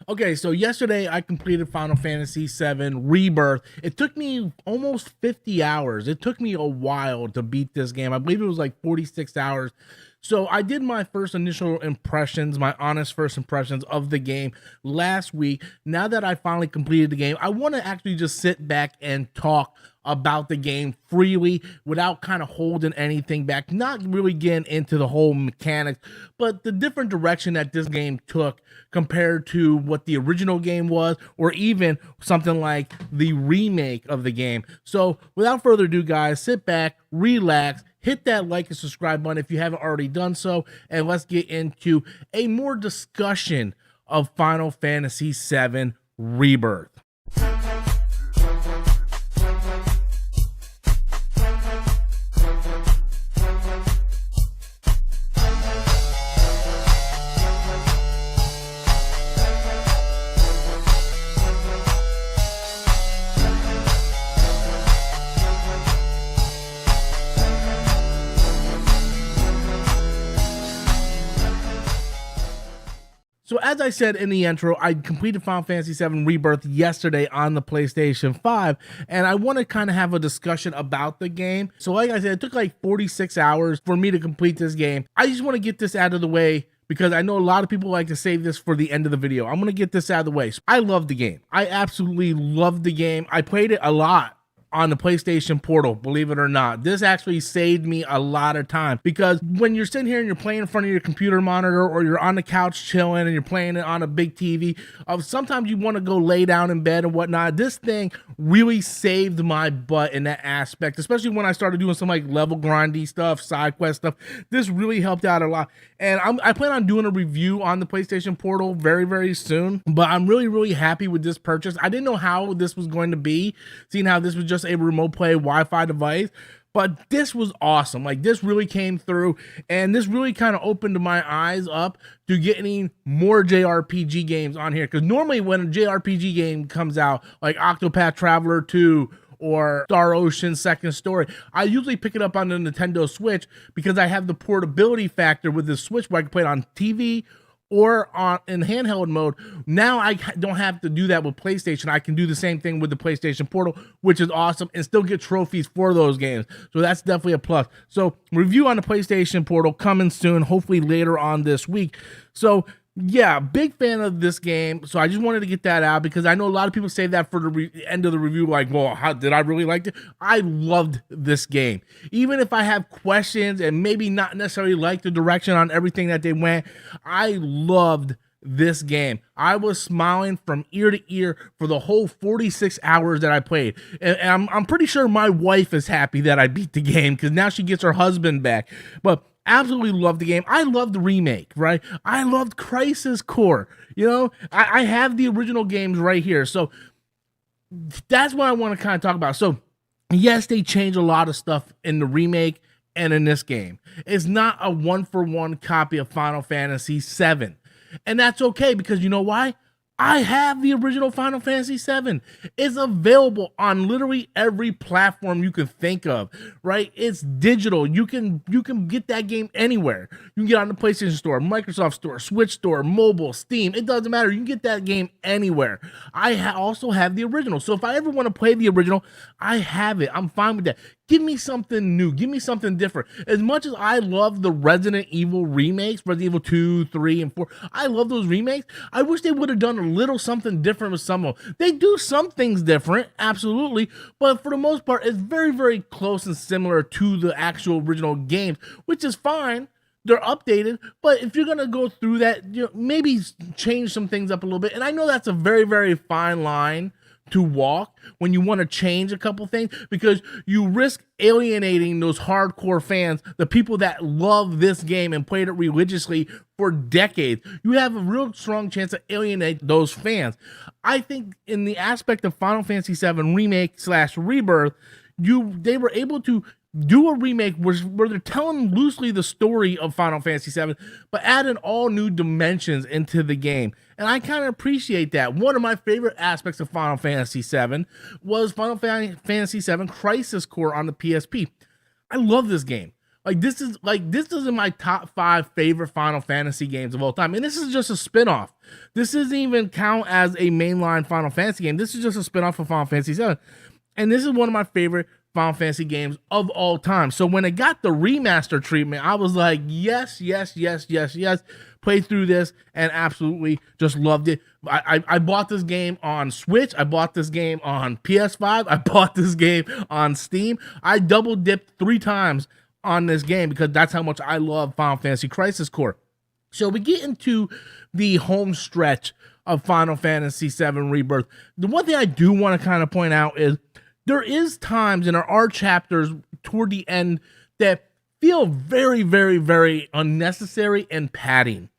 Okay, so yesterday I completed Final Fantasy VII Rebirth. It took me almost 50 hours. It took me a while to beat this game. I believe it was like 46 hours. So I did my first initial impressions, my honest first impressions of the game last week. Now that I finally completed the game, I want to actually just sit back and talk about the game freely without kind of holding anything back, not really getting into the whole mechanics, but the different direction that this game took compared to what the original game was, or even something like the remake of the game. So without further ado, guys, sit back, relax, hit that like and subscribe button if you haven't already done so, and let's get into a more discussion of Final Fantasy VII Rebirth. So as I said in the intro, I completed Final Fantasy VII Rebirth yesterday on the PlayStation 5, and I want to kind of have a discussion about the game. So like I said, it took like 46 hours for me to complete this game. I just want to get this out of the way because I know a lot of people like to save this for the end of the video. I'm going to get this out of the way. So I love the game. I absolutely love the game. I played it a lot on the PlayStation Portal, believe it or not. This actually saved me a lot of time, because when you're sitting here and you're playing in front of your computer monitor, or you're on the couch chilling and you're playing it on a big TV, sometimes you want to go lay down in bed and whatnot. This thing really saved my butt in that aspect, especially when I started doing some like level grindy stuff, side quest stuff. This really helped out a lot, and I plan on doing a review on the PlayStation Portal very, very soon. But I'm really, really happy with this purchase. I didn't know how this was going to be, seeing how this was just a remote play Wi-Fi device, but this was awesome. Like, this really came through, and this really kind of opened my eyes up to getting more JRPG games on here, because normally when a JRPG game comes out, like Octopath Traveler 2 or Star Ocean Second Story, I usually pick it up on the Nintendo Switch because I have the portability factor with the Switch, where I can play it on TV or in handheld mode. Now I don't have to do that with PlayStation. I can do the same thing with the PlayStation Portal, which is awesome, and still get trophies for those games. So that's definitely a plus. So review on the PlayStation Portal coming soon, hopefully later on this week. So yeah, big fan of this game. So I just wanted to get that out, because I know a lot of people say that for the end of the review, like, well, how did I really like it? I loved this game. Even if I have questions and maybe not necessarily like the direction on everything that they went, I loved this game. I was smiling from ear to ear for the whole 46 hours that I played. And I'm pretty sure my wife is happy that I beat the game, because now she gets her husband back. But absolutely loved the game. I loved the remake, right? I loved Crisis Core. You know, I have the original games right here. So that's what I want to kind of talk about. So yes, they changed a lot of stuff in the remake and in this game. It's not a one-for-one copy of Final Fantasy VII. And that's okay, because you know why? I have the original Final Fantasy VII. It's available on literally every platform you can think of, right? It's digital. You can get that game anywhere. You can get on the PlayStation Store, Microsoft Store, Switch Store, mobile, Steam. It doesn't matter. You can get that game anywhere. I also have the original. So if I ever want to play the original, I have it. I'm fine with that. Give me something new. Give me something different. As much as I love the Resident Evil remakes, Resident Evil 2, 3, and 4, I love those remakes. I wish they would have done a little something different with some of them. They do some things different, absolutely, but for the most part, it's very, very close and similar to the actual original games, which is fine. They're updated, but if you're gonna go through that, you know, maybe change some things up a little bit. And I know that's a very, very fine line to walk when you want to change a couple things, because you risk alienating those hardcore fans, the people that love this game and played it religiously for decades. You have a real strong chance to alienate those fans. I think in the aspect of Final Fantasy VII Remake / Rebirth, they were able to do a remake where they're telling loosely the story of Final Fantasy VII, but adding all new dimensions into the game. And I kind of appreciate that. One of my favorite aspects of Final Fantasy VII was Final Fantasy VII Crisis Core on the PSP. I love this game. This is in my top 5 favorite Final Fantasy games of all time. And this is just a spin-off. This doesn't even count as a mainline Final Fantasy game. This is just a spin-off of Final Fantasy VII. And this is one of my favorite Final Fantasy games of all time. So when it got the remaster treatment, I was like, yes, yes, yes, yes, yes. Played through this and absolutely just loved it. I bought this game on Switch. I bought this game on PS5. I bought this game on Steam. I double dipped 3 times on this game because that's how much I love Final Fantasy Crisis Core. So we get into the home stretch of Final Fantasy VII Rebirth. The one thing I do want to kind of point out is there is times, and there are chapters toward the end that feel very, very, very unnecessary and padding,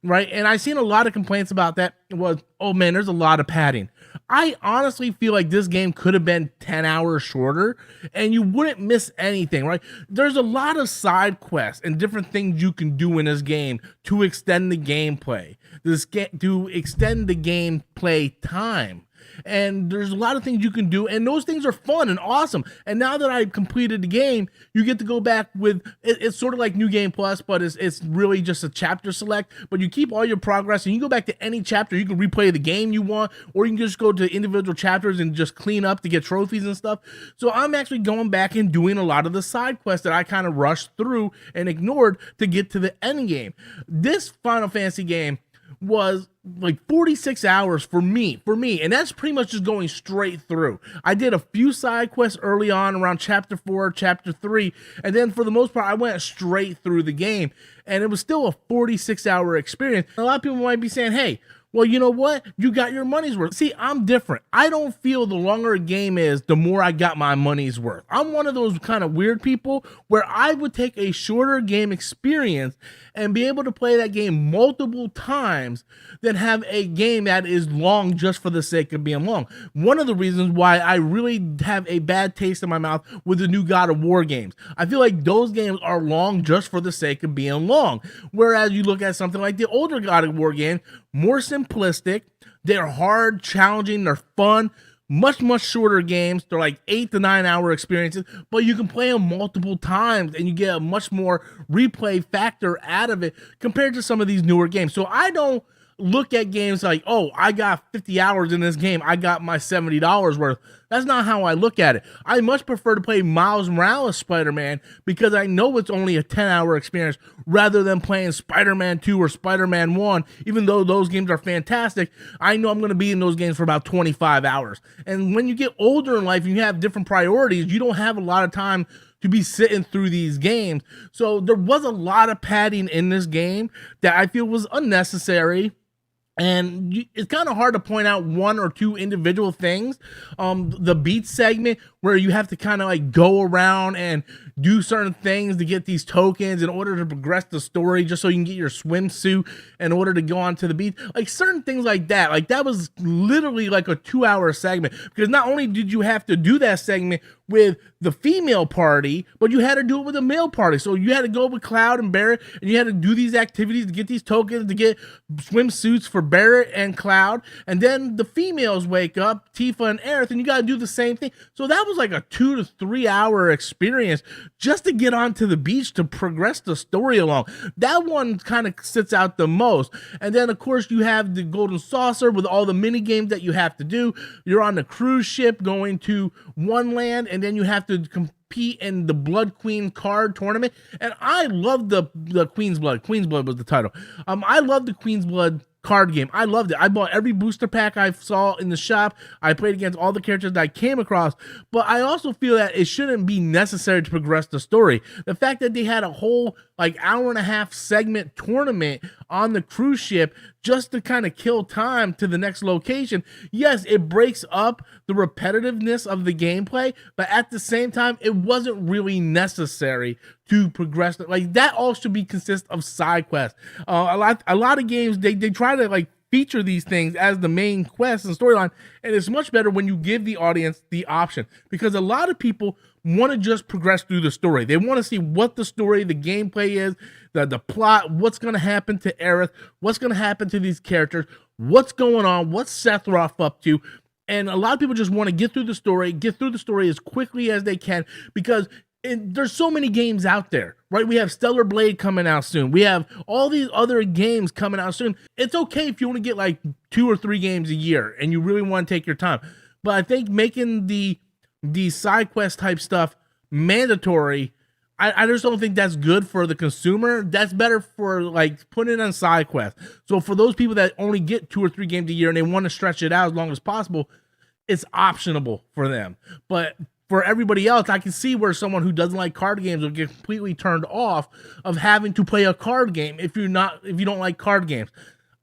right? And I've seen a lot of complaints about that. Was, oh man, there's a lot of padding. I honestly feel like this game could have been 10 hours shorter and you wouldn't miss anything, right? There's a lot of side quests and different things you can do in this game to extend the gameplay, to extend the gameplay time. And there's a lot of things you can do, and those things are fun and awesome. And now that I've completed the game, you get to go back with it's sort of like New Game Plus, but it's really just a chapter select. But you keep all your progress, and you go back to any chapter. You can replay the game you want, or you can just go to individual chapters and just clean up to get trophies and stuff. So I'm actually going back and doing a lot of the side quests that I kind of rushed through and ignored to get to the end game. This Final Fantasy game was like 46 hours for me, and that's pretty much just going straight through. I did a few side quests early on around chapter 4, chapter 3, and then for the most part I went straight through the game, and it was still a 46-hour experience. A lot of people might be saying, hey, well, you know what? You got your money's worth. See, I'm different. I don't feel the longer a game is, the more I got my money's worth. I'm one of those kind of weird people where I would take a shorter game experience and be able to play that game multiple times than have a game that is long just for the sake of being long. One of the reasons why I really have a bad taste in my mouth with the new God of War games. I feel like those games are long just for the sake of being long. Whereas you look at something like the older God of War game, more simplistic, they're hard, challenging, they're fun, much shorter games. They're like 8 to 9 hour experiences, but you can play them multiple times and you get a much more replay factor out of it compared to some of these newer games. So I don't look at games like, oh, I got 50 hours in this game, I got my $70 worth. That's not how I look at it. I much prefer to play Miles Morales Spider-Man because I know it's only a 10-hour experience rather than playing Spider-Man 2 or Spider-Man 1. Even though those games are fantastic, I know I'm going to be in those games for about 25 hours. And when you get older in life and you have different priorities, you don't have a lot of time to be sitting through these games. So there was a lot of padding in this game that I feel was unnecessary. And it's kind of hard to point out one or two individual things. The beat segment where you have to kind of like go around and do certain things to get these tokens in order to progress the story, just so you can get your swimsuit in order to go onto the beach. Like certain things like that. Like that was literally like a 2-hour segment, because not only did you have to do that segment with the female party, but you had to do it with the male party. So you had to go with Cloud and Barrett, and you had to do these activities to get these tokens, to get swimsuits for Barrett and Cloud. And then the females wake up, Tifa and Aerith, and you got to do the same thing. So that was like a 2 to 3 hour experience just to get onto the beach to progress the story along. That one kind of sits out the most. And then of course you have the Golden Saucer with all the mini games that you have to do. You're on the cruise ship going to one land, and then you have to compete in the Blood Queen card tournament. And I love the Queen's Blood. Queen's Blood was the title. I love the Queen's Blood card game. I loved it. I bought every booster pack I saw in the shop. I played against all the characters that I came across, but I also feel that it shouldn't be necessary to progress the story. The fact that they had a whole like hour-and-a-half segment tournament on the cruise ship just to kind of kill time to the next location, yes, it breaks up the repetitiveness of the gameplay, but at the same time, it wasn't really necessary to progress. Like that all should be consist of side quests. A lot of games they try to like feature these things as the main quest and storyline, and it's much better when you give the audience the option, because a lot of people want to just progress through the story. They want to see what the story, the gameplay is, the plot, what's going to happen to Aerith, what's going to happen to these characters, what's going on, what's Sephiroth up to. And a lot of people just want to get through the story as quickly as they can, because And there's so many games out there, right? We have Stellar Blade coming out soon. We have all these other games coming out soon. It's okay if you only get like 2 or 3 games a year and you really want to take your time. But I think making the side quest type stuff mandatory, I just don't think that's good for the consumer. That's better for like putting it on side quests. So for those people that only get 2 or 3 games a year and they want to stretch it out as long as possible, it's optionable for them. But for everybody else, I can see where someone who doesn't like card games will get completely turned off of having to play a card game if you don't like card games.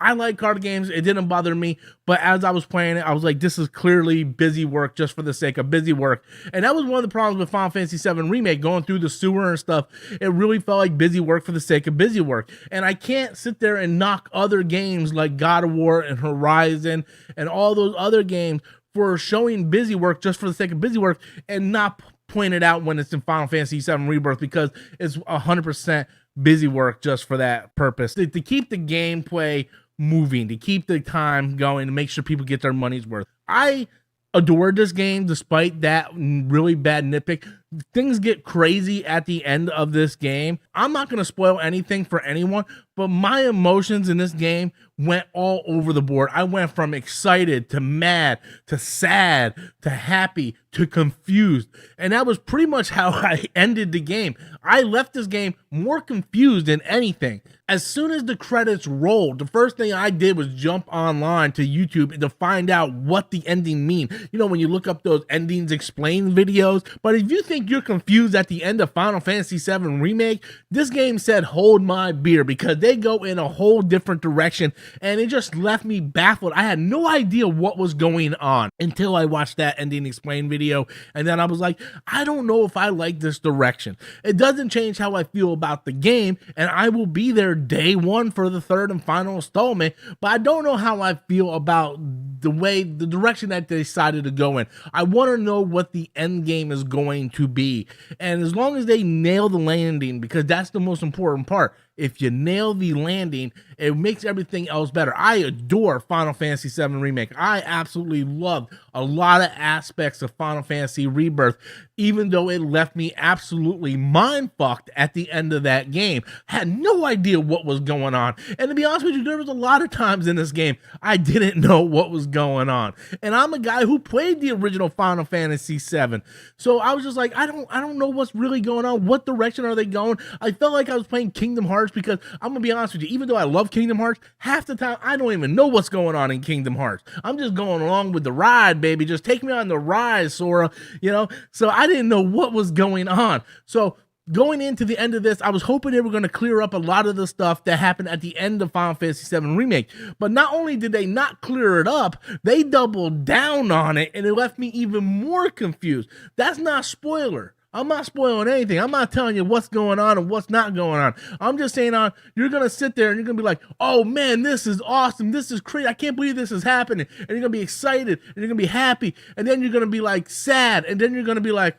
I like card games. It didn't bother me. But as I was playing it, I was like, this is clearly busy work just for the sake of busy work. And that was one of the problems with Final Fantasy VII Remake, going through the sewer and stuff. It really felt like busy work for the sake of busy work. And I can't sit there and knock other games like God of War and Horizon and all those other games for showing busy work just for the sake of busy work and not point it out when it's in Final Fantasy VII Rebirth, because it's 100% busy work just for that purpose. To keep the gameplay moving, to keep the time going, to make sure people get their money's worth. I adored this game despite that really bad nitpick. Things get crazy at the end of this game. I'm not going to spoil anything for anyone, but my emotions in this game went all over the board. I went from excited to mad to sad to happy to confused. And that was pretty much how I ended the game. I left this game more confused than anything. As soon as the credits rolled, the first thing I did was jump online to YouTube to find out what the ending mean. You know, when you look up those endings explained videos. But if you think you're confused at the end of Final Fantasy VII Remake, this game said hold my beer, because they go in a whole different direction and it just left me baffled. I had no idea what was going on until I watched that ending explained video, and then I was like, I don't know if I like this direction. It doesn't change how I feel about the game, and I will be there day one for the third and final installment, but I don't know how I feel about the direction that they decided to go in. I want to know what the end game is going to be, and as long as they nail the landing, because that's the most important part. If you nail the landing, it makes everything else better. I adore Final Fantasy VII Remake. I absolutely loved a lot of aspects of Final Fantasy Rebirth, even though it left me absolutely mind-fucked at the end of that game. Had no idea what was going on. And to be honest with you, there was a lot of times in this game I didn't know what was going on. And I'm a guy who played the original Final Fantasy VII. So I was just like, I don't know what's really going on. What direction are they going? I felt like I was playing Kingdom Hearts, because I'm gonna be honest with you, even though I love Kingdom Hearts, half the time I don't even know what's going on in Kingdom Hearts. I'm just going along with the ride, baby. Just take me on the ride, Sora, you know? So I didn't know what was going on. So going into the end of this, I was hoping they were going to clear up a lot of the stuff that happened at the end of Final Fantasy VII Remake. But not only did they not clear it up, they doubled down on it, and it left me even more confused. That's not spoiler. I'm not spoiling anything. I'm not telling you what's going on and what's not going on. I'm just saying you're going to sit there and you're going to be like, oh man, this is awesome. This is crazy. I can't believe this is happening. And you're going to be excited and you're going to be happy. And then you're going to be like sad. And then you're going to be like,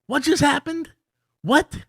what just happened? What?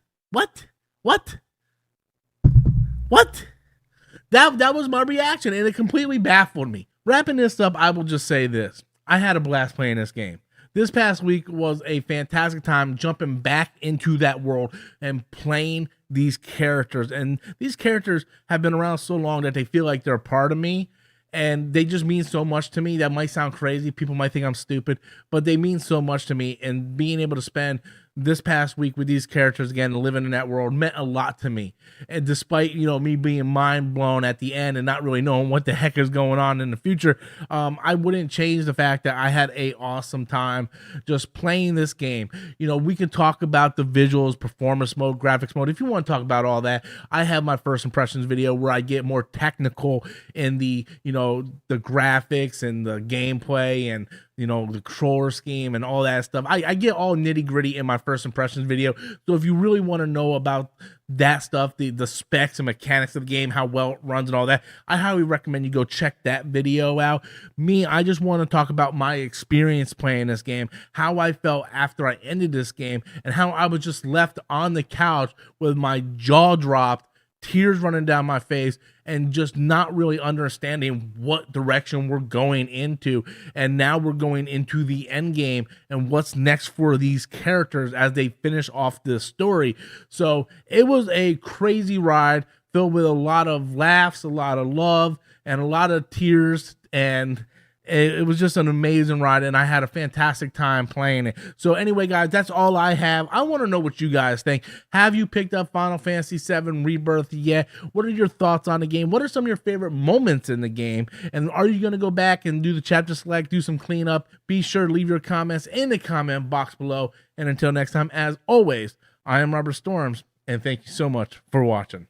That was my reaction, and it completely baffled me. Wrapping this up, I will just say this. I had a blast playing this game. This past week was a fantastic time jumping back into that world and playing these characters. And these characters have been around so long that they feel like they're a part of me. And they just mean so much to me. That might sound crazy. People might think I'm stupid, but they mean so much to me. And being able to spend this past week with these characters again, living in that world, meant a lot to me. And despite, me being mind blown at the end and not really knowing what the heck is going on in the future, I wouldn't change the fact that I had a awesome time just playing this game. We can talk about the visuals, performance mode, graphics mode. If you want to talk about all that, I have my first impressions video where I get more technical in the graphics and the gameplay and the controller scheme and all that stuff. I get all nitty gritty in my first impressions video. So if you really want to know about that stuff, the specs and mechanics of the game, how well it runs and all that, I highly recommend you go check that video out. I just want to talk about my experience playing this game, how I felt after I ended this game, and how I was just left on the couch with my jaw dropped tears running down my face and just not really understanding what direction we're going into. And now we're going into the end game and what's next for these characters as they finish off this story. So it was a crazy ride filled with a lot of laughs, a lot of love, and a lot of tears, and it was just an amazing ride, and I had a fantastic time playing it. So anyway, guys, that's all I have. I want to know what you guys think. Have you picked up Final Fantasy VII Rebirth yet? What are your thoughts on the game? What are some of your favorite moments in the game? And are you going to go back and do the chapter select, do some cleanup? Be sure to leave your comments in the comment box below. And until next time, as always, I am Robert Storms, and thank you so much for watching.